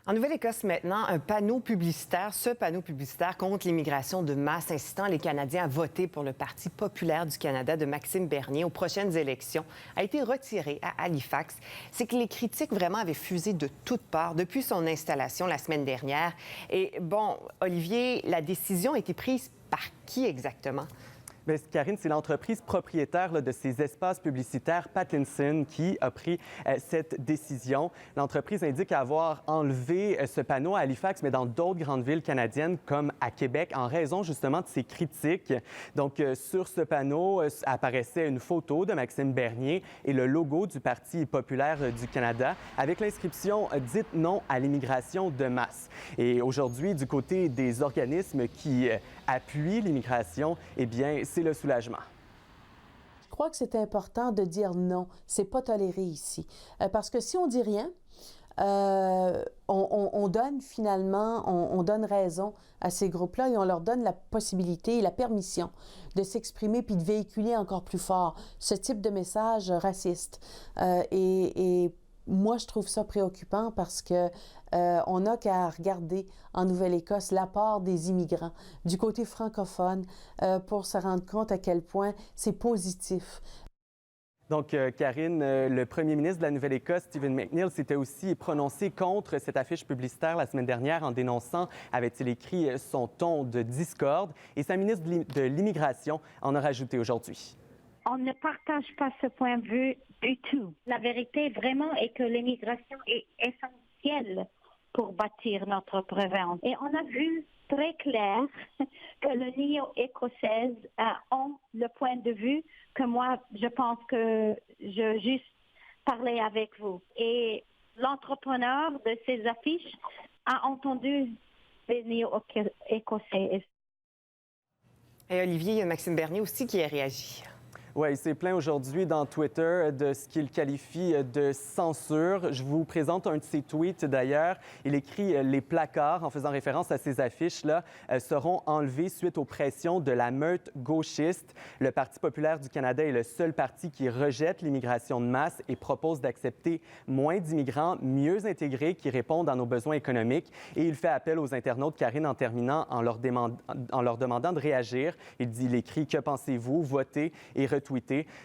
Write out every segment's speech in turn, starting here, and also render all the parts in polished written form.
En Nouvelle-Écosse maintenant, un panneau publicitaire, ce panneau publicitaire contre l'immigration de masse incitant les Canadiens à voter pour le Parti populaire du Canada de Maxime Bernier aux prochaines élections a été retiré à Halifax. C'est que les critiques vraiment avaient fusé de toutes parts depuis son installation la semaine dernière. Et bon, Olivier, la décision a été prise par qui exactement? Bien, Karine, c'est l'entreprise propriétaire de ces espaces publicitaires, Pattinson, qui a pris cette décision. L'entreprise indique avoir enlevé ce panneau à Halifax, mais dans d'autres grandes villes canadiennes, comme à Québec, en raison justement de ces critiques. Donc, sur ce panneau apparaissait une photo de Maxime Bernier et le logo du Parti populaire du Canada, avec l'inscription « Dites non à l'immigration de masse ». Et aujourd'hui, du côté des organismes qui appuient l'immigration, eh bien, c'est le soulagement. Je crois que c'est important de dire non. C'est pas toléré ici. Parce que si on dit rien, on donne finalement, on donne raison à ces groupes-là et on leur donne la possibilité et la permission de s'exprimer puis de véhiculer encore plus fort ce type de message raciste. Et moi, je trouve ça préoccupant parce que on n'a qu'à regarder en Nouvelle-Écosse l'apport des immigrants du côté francophone pour se rendre compte à quel point c'est positif. Donc, Karine, le premier ministre de la Nouvelle-Écosse, Stephen McNeil, s'était aussi prononcé contre cette affiche publicitaire la semaine dernière en dénonçant, avait-il écrit, son ton de discorde. Et sa ministre de l'Immigration en a rajouté aujourd'hui. On ne partage pas ce point de vue du tout. La vérité vraiment est que l'immigration est essentielle pour bâtir notre province. Et on a vu très clair que le néo-écossaise ont le point de vue que moi, je pense que je juste parlais avec vous. Et l'entrepreneur de ces affiches a entendu les néo-écossais. Et Olivier, il y a Maxime Bernier aussi qui a réagi. Oui, il s'est plaint aujourd'hui dans Twitter de ce qu'il qualifie de censure. Je vous présente un de ses tweets d'ailleurs. Il écrit « Les placards », en faisant référence à ces affiches-là, seront enlevés suite aux pressions de la meute gauchiste. Le Parti populaire du Canada est le seul parti qui rejette l'immigration de masse et propose d'accepter moins d'immigrants mieux intégrés qui répondent à nos besoins économiques. Et il fait appel aux internautes, Karine, en terminant, en leur demandant de réagir. Il écrit « Que pensez-vous? Votez et retweetez. »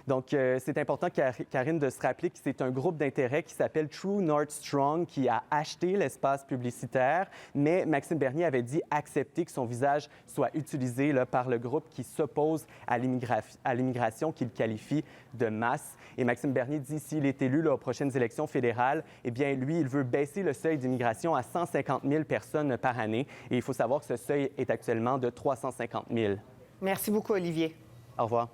Donc, c'est important, Karine, de se rappeler que c'est un groupe d'intérêt qui s'appelle True North Strong qui a acheté l'espace publicitaire, mais Maxime Bernier avait dit accepter que son visage soit utilisé là, par le groupe qui s'oppose à l'immigration qu'il qualifie de masse. Et Maxime Bernier dit s'il est élu là, aux prochaines élections fédérales, eh bien, lui, il veut baisser le seuil d'immigration à 150 000 personnes par année. Et il faut savoir que ce seuil est actuellement de 350 000. Merci beaucoup, Olivier. Au revoir.